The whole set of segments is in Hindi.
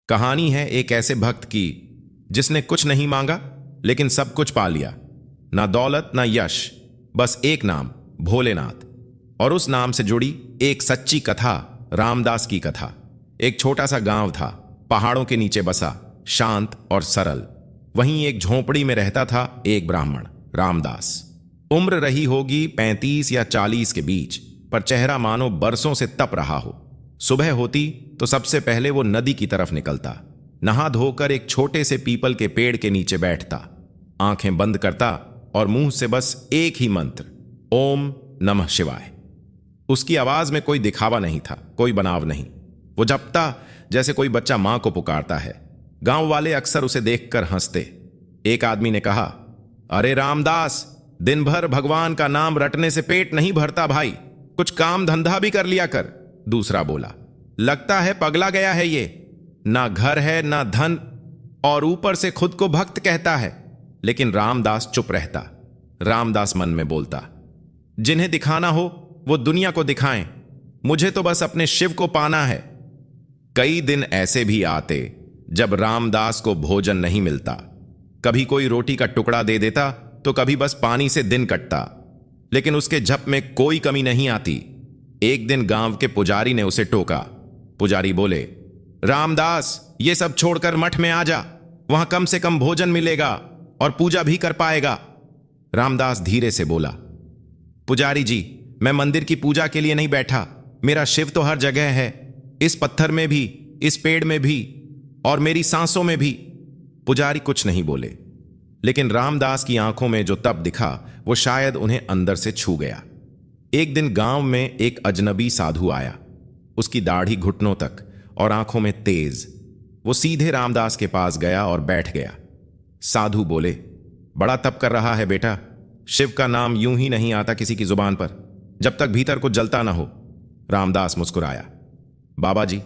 कहानी है एक ऐसे भक्त की जिसने कुछ नहीं मांगा लेकिन सब कुछ पा लिया। ना दौलत ना यश, बस एक नाम, भोलेनाथ। और उस नाम से जुड़ी एक सच्ची कथा, रामदास की कथा। एक छोटा सा गांव था, पहाड़ों के नीचे बसा, शांत और सरल। वहीं एक झोंपड़ी में रहता था एक ब्राह्मण, रामदास। उम्र रही होगी 35 या 40 के बीच, पर चेहरा मानो बरसों से तप रहा हो। सुबह होती तो सबसे पहले वो नदी की तरफ निकलता, नहा धोकर एक छोटे से पीपल के पेड़ के नीचे बैठता, आंखें बंद करता और मुंह से बस एक ही मंत्र, ओम नमः शिवाय। उसकी आवाज में कोई दिखावा नहीं था, कोई बनाव नहीं। वो जपता जैसे कोई बच्चा मां को पुकारता है। गांव वाले अक्सर उसे देखकर हंसते। एक आदमी ने कहा, अरे रामदास, दिन भर भगवान का नाम रटने से पेट नहीं भरता भाई, कुछ काम धंधा भी कर लिया कर। दूसरा बोला, लगता है पगला गया है ये, ना घर है ना धन, और ऊपर से खुद को भक्त कहता है। लेकिन रामदास चुप रहता। रामदास मन में बोलता, जिन्हें दिखाना हो वो दुनिया को दिखाएं, मुझे तो बस अपने शिव को पाना है। कई दिन ऐसे भी आते जब रामदास को भोजन नहीं मिलता। कभी कोई रोटी का टुकड़ा दे देता तो कभी बस पानी से दिन कटता, लेकिन उसके जप में कोई कमी नहीं आती। एक दिन गांव के पुजारी ने उसे टोका। पुजारी बोले, रामदास, ये सब छोड़कर मठ में आ जा, वहां कम से कम भोजन मिलेगा और पूजा भी कर पाएगा। रामदास धीरे से बोला, पुजारी जी, मैं मंदिर की पूजा के लिए नहीं बैठा, मेरा शिव तो हर जगह है, इस पत्थर में भी, इस पेड़ में भी और मेरी सांसों में भी। पुजारी कुछ नहीं बोले, लेकिन रामदास की आंखों में जो तप दिखा वो शायद उन्हें अंदर से छू गया। एक दिन गांव में एक अजनबी साधु आया। उसकी दाढ़ी घुटनों तक और आंखों में तेज। वो सीधे रामदास के पास गया और बैठ गया। साधु बोले, बड़ा तप कर रहा है बेटा, शिव का नाम यूं ही नहीं आता किसी की जुबान पर, जब तक भीतर कुछ जलता ना हो। रामदास मुस्कुराया, बाबा जी,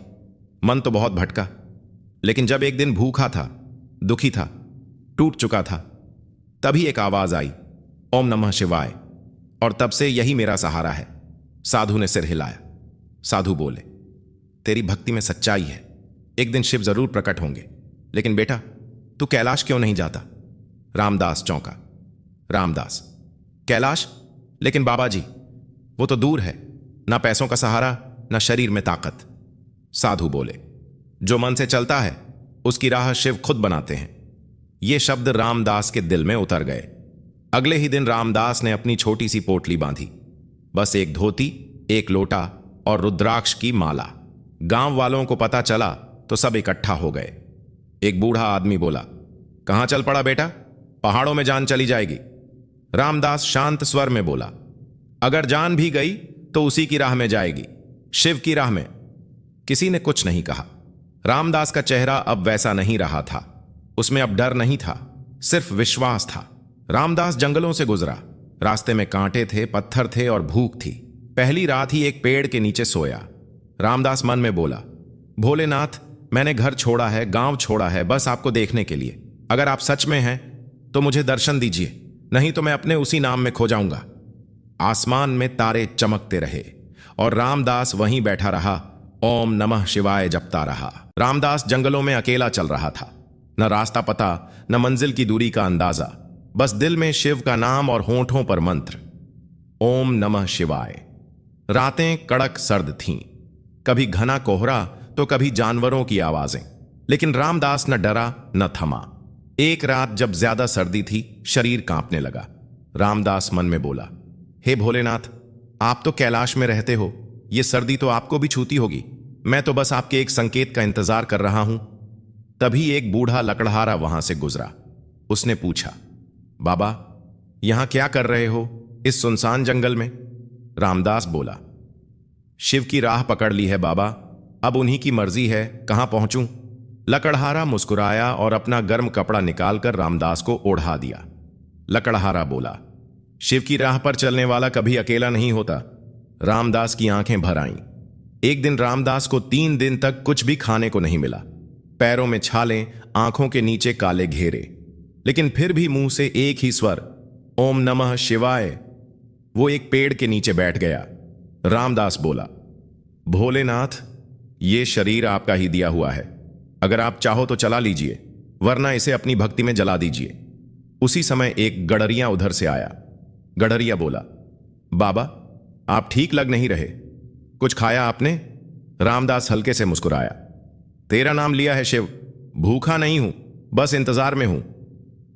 मन तो बहुत भटका, लेकिन जब एक दिन भूखा था, दुखी था, टूट चुका था, तभी एक आवाज आई, ओम नमः शिवाय, और तब से यही मेरा सहारा है। साधु ने सिर हिलाया। साधु बोले, तेरी भक्ति में सच्चाई है, एक दिन शिव जरूर प्रकट होंगे, लेकिन बेटा तू कैलाश क्यों नहीं जाता? रामदास चौंका। रामदास, कैलाश? लेकिन बाबा जी, वो तो दूर है, ना पैसों का सहारा ना शरीर में ताकत। साधु बोले, जो मन से चलता है उसकी राह शिव खुद बनाते हैं। ये शब्द रामदास के दिल में उतर गए। अगले ही दिन रामदास ने अपनी छोटी सी पोटली बांधी, बस एक धोती, एक लोटा और रुद्राक्ष की माला। गांव वालों को पता चला तो सब इकट्ठा हो गए। एक बूढ़ा आदमी बोला, कहां चल पड़ा बेटा? पहाड़ों में जान चली जाएगी। रामदास शांत स्वर में बोला, अगर जान भी गई तो उसी की राह में जाएगी, शिव की राह में। किसी ने कुछ नहीं कहा। रामदास का चेहरा अब वैसा नहीं रहा था। उसमें अब डर नहीं था, सिर्फ विश्वास था। रामदास जंगलों से गुजरा। रास्ते में कांटे थे, पत्थर थे और भूख थी। पहली रात ही एक पेड़ के नीचे सोया। रामदास मन में बोला, भोलेनाथ, मैंने घर छोड़ा है, गांव छोड़ा है, बस आपको देखने के लिए। अगर आप सच में हैं तो मुझे दर्शन दीजिए, नहीं तो मैं अपने उसी नाम में खो जाऊंगा। आसमान में तारे चमकते रहे और रामदास वहीं बैठा रहा, ओम नमः शिवाय जपता रहा। रामदास जंगलों में अकेला चल रहा था, न रास्ता पता, न मंजिल की दूरी का अंदाजा, बस दिल में शिव का नाम और होंठों पर मंत्र, ओम नमः शिवाय। रातें कड़क सर्द थीं, कभी घना कोहरा तो कभी जानवरों की आवाजें, लेकिन रामदास न डरा न थमा। एक रात जब ज्यादा सर्दी थी, शरीर कांपने लगा। रामदास मन में बोला, हे भोलेनाथ, आप तो कैलाश में रहते हो, ये सर्दी तो आपको भी छूती होगी, मैं तो बस आपके एक संकेत का इंतजार कर रहा हूं। तभी एक बूढ़ा लकड़हारा वहां से गुजरा। उसने पूछा, बाबा, यहां क्या कर रहे हो इस सुनसान जंगल में? रामदास बोला, शिव की राह पकड़ ली है बाबा, अब उन्हीं की मर्जी है कहां पहुंचूं। लकड़हारा मुस्कुराया और अपना गर्म कपड़ा निकालकर रामदास को ओढ़ा दिया। लकड़हारा बोला, शिव की राह पर चलने वाला कभी अकेला नहीं होता। रामदास की आंखें भर आईं। एक दिन रामदास को 3 दिन तक कुछ भी खाने को नहीं मिला। पैरों में छाले, आंखों के नीचे काले घेरे, लेकिन फिर भी मुंह से एक ही स्वर, ओम नमः शिवाय। वो एक पेड़ के नीचे बैठ गया। रामदास बोला, भोलेनाथ, ये शरीर आपका ही दिया हुआ है, अगर आप चाहो तो चला लीजिए, वरना इसे अपनी भक्ति में जला दीजिए। उसी समय एक गडरिया उधर से आया। गडरिया बोला, बाबा आप ठीक लग नहीं रहे, कुछ खाया आपने? रामदास हल्के से मुस्कुराया। तेरा नाम लिया है शिव, भूखा नहीं हूं, बस इंतजार में हूं।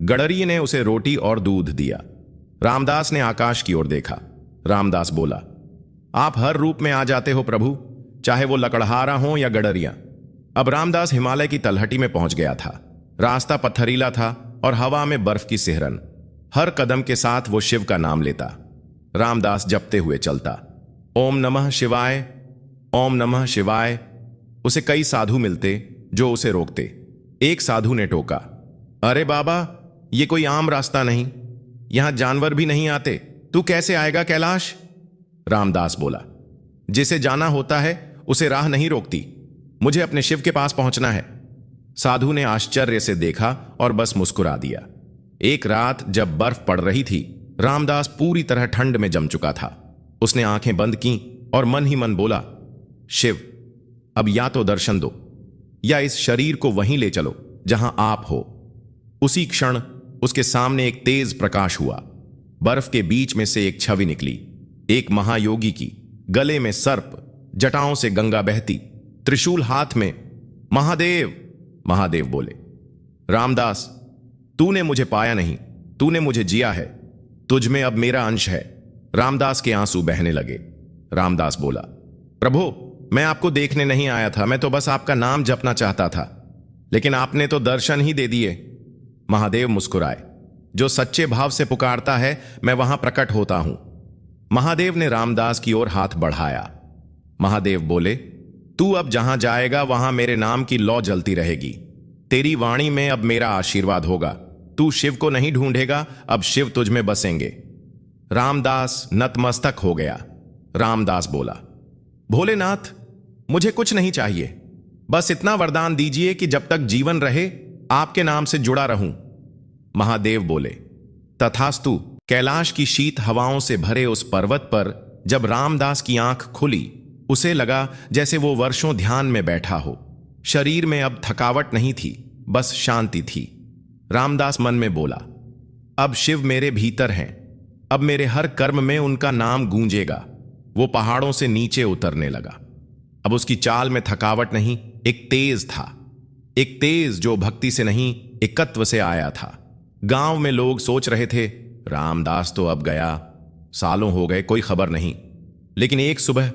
गडरिये ने उसे रोटी और दूध दिया। रामदास ने आकाश की ओर देखा। रामदास बोला, आप हर रूप में आ जाते हो प्रभु, चाहे वो लकड़हारा हो या गडरिया। अब रामदास हिमालय की तलहटी में पहुंच गया था। रास्ता पत्थरीला था और हवा में बर्फ की सिहरन। हर कदम के साथ वो शिव का नाम लेता। रामदास जपते हुए चलता, ओम नमः शिवाय, ओम नमः शिवाय। उसे कई साधु मिलते जो उसे रोकते। एक साधु ने टोका, अरे बाबा ये कोई आम रास्ता नहीं, यहां जानवर भी नहीं आते, तू कैसे आएगा कैलाश? रामदास बोला, जिसे जाना होता है उसे राह नहीं रोकती, मुझे अपने शिव के पास पहुंचना है। साधु ने आश्चर्य से देखा और बस मुस्कुरा दिया। एक रात जब बर्फ पड़ रही थी, रामदास पूरी तरह ठंड में जम चुका था। उसने आंखें बंद की और मन ही मन बोला, शिव अब या तो दर्शन दो या इस शरीर को वहीं ले चलो जहां आप हो। उसी क्षण उसके सामने एक तेज प्रकाश हुआ। बर्फ के बीच में से एक छवि निकली, एक महायोगी की, गले में सर्प, जटाओं से गंगा बहती, त्रिशूल हाथ में। महादेव महादेव बोले। रामदास तूने मुझे पाया नहीं, तूने मुझे जिया है, तुझ में अब मेरा अंश है। रामदास के आंसू बहने लगे। रामदास बोला, प्रभु मैं आपको देखने नहीं आया था, मैं तो बस आपका नाम जपना चाहता था, लेकिन आपने तो दर्शन ही दे दिए। महादेव मुस्कुराए, जो सच्चे भाव से पुकारता है मैं वहां प्रकट होता हूं। महादेव ने रामदास की ओर हाथ बढ़ाया। महादेव बोले, तू अब जहां जाएगा वहां मेरे नाम की लौ जलती रहेगी। तेरी वाणी में अब मेरा आशीर्वाद होगा। तू शिव को नहीं ढूंढेगा, अब शिव तुझ में बसेंगे। रामदास नतमस्तक हो गया। रामदास बोला, भोलेनाथ मुझे कुछ नहीं चाहिए, बस इतना वरदान दीजिए कि जब तक जीवन रहे आपके नाम से जुड़ा रहूं। महादेव बोले, तथास्तु। कैलाश की शीत हवाओं से भरे उस पर्वत पर जब रामदास की आंख खुली, उसे लगा जैसे वो वर्षों ध्यान में बैठा हो। शरीर में अब थकावट नहीं थी, बस शांति थी। रामदास मन में बोला, अब शिव मेरे भीतर हैं, अब मेरे हर कर्म में उनका नाम गूंजेगा। वो पहाड़ों से नीचे उतरने लगा। अब उसकी चाल में थकावट नहीं, एक तेज था, एक तेज जो भक्ति से नहीं एकत्व से आया था। गांव में लोग सोच रहे थे, रामदास तो अब गया, सालों हो गए, कोई खबर नहीं। लेकिन एक सुबह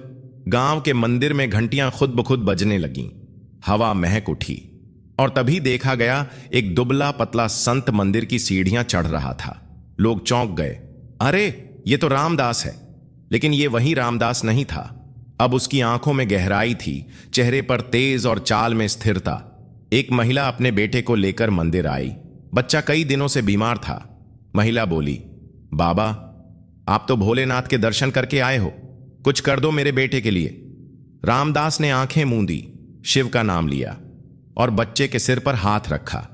गांव के मंदिर में घंटियां खुद ब खुद बजने लगीं, हवा महक उठी और तभी देखा गया एक दुबला पतला संत मंदिर की सीढ़ियां चढ़ रहा था। लोग चौंक गए, अरे ये तो रामदास है। लेकिन ये वही रामदास नहीं था। अब उसकी आंखों में गहराई थी, चेहरे पर तेज और चाल में स्थिरता। एक महिला अपने बेटे को लेकर मंदिर आई। बच्चा कई दिनों से बीमार था। महिला बोली, बाबा आप तो भोलेनाथ के दर्शन करके आए हो, कुछ कर दो मेरे बेटे के लिए। रामदास ने आंखें मूंदी, शिव का नाम लिया और बच्चे के सिर पर हाथ रखा।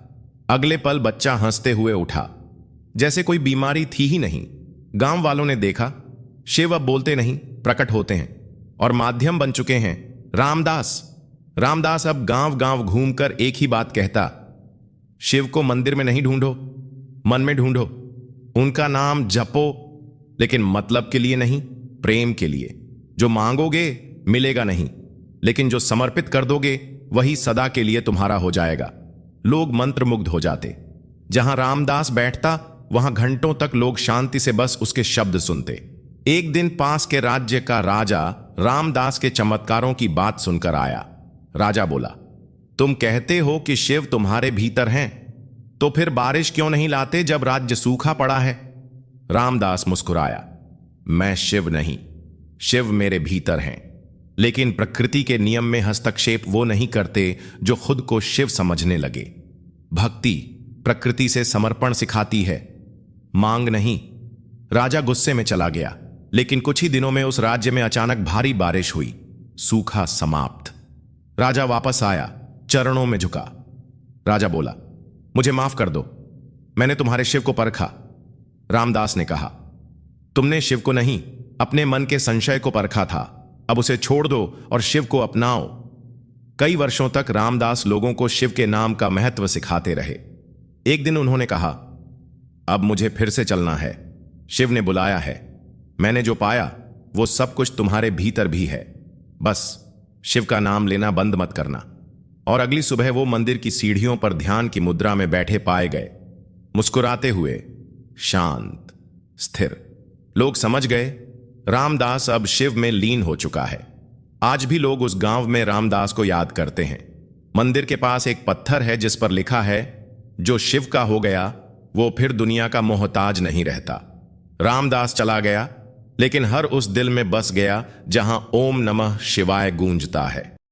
अगले पल बच्चा हंसते हुए उठा, जैसे कोई बीमारी थी ही नहीं। गांव वालों ने देखा, शिव अब बोलते नहीं, प्रकट होते हैं और माध्यम बन चुके हैं। रामदास अब गांव गांव घूमकर एक ही बात कहता, शिव को मंदिर में नहीं ढूंढो, मन में ढूंढो। उनका नाम जपो, लेकिन मतलब के लिए नहीं, प्रेम के लिए। जो मांगोगे मिलेगा नहीं, लेकिन जो समर्पित कर दोगे वही सदा के लिए तुम्हारा हो जाएगा। लोग मंत्रमुग्ध हो जाते। जहां रामदास बैठता वहां घंटों तक लोग शांति से बस उसके शब्द सुनते। एक दिन पास के राज्य का राजा रामदास के चमत्कारों की बात सुनकर आया। राजा बोला, तुम कहते हो कि शिव तुम्हारे भीतर हैं, तो फिर बारिश क्यों नहीं लाते जब राज्य सूखा पड़ा है? रामदास मुस्कुराया, मैं शिव नहीं, शिव मेरे भीतर हैं। लेकिन प्रकृति के नियम में हस्तक्षेप वो नहीं करते जो खुद को शिव समझने लगे। भक्ति प्रकृति से समर्पण सिखाती है, मांग नहीं। राजा गुस्से में चला गया, लेकिन कुछ ही दिनों में उस राज्य में अचानक भारी बारिश हुई। सूखा समाप्त। राजा वापस आया, चरणों में झुका। राजा बोला, मुझे माफ कर दो, मैंने तुम्हारे शिव को परखा। रामदास ने कहा, तुमने शिव को नहीं, अपने मन के संशय को परखा था। अब उसे छोड़ दो और शिव को अपनाओ। कई वर्षों तक रामदास लोगों को शिव के नाम का महत्व सिखाते रहे। एक दिन उन्होंने कहा, अब मुझे फिर से चलना है। शिव ने बुलाया है। मैंने जो पाया वो सब कुछ तुम्हारे भीतर भी है। बस शिव का नाम लेना बंद मत करना। और अगली सुबह वो मंदिर की सीढ़ियों पर ध्यान की मुद्रा में बैठे पाए गए, मुस्कुराते हुए, शांत, स्थिर। लोग समझ गए रामदास अब शिव में लीन हो चुका है। आज भी लोग उस गांव में रामदास को याद करते हैं। मंदिर के पास एक पत्थर है जिस पर लिखा है, जो शिव का हो गया वो फिर दुनिया का मोहताज नहीं रहता। रामदास चला गया, लेकिन हर उस दिल में बस गया जहां ओम नमः शिवाय गूंजता है।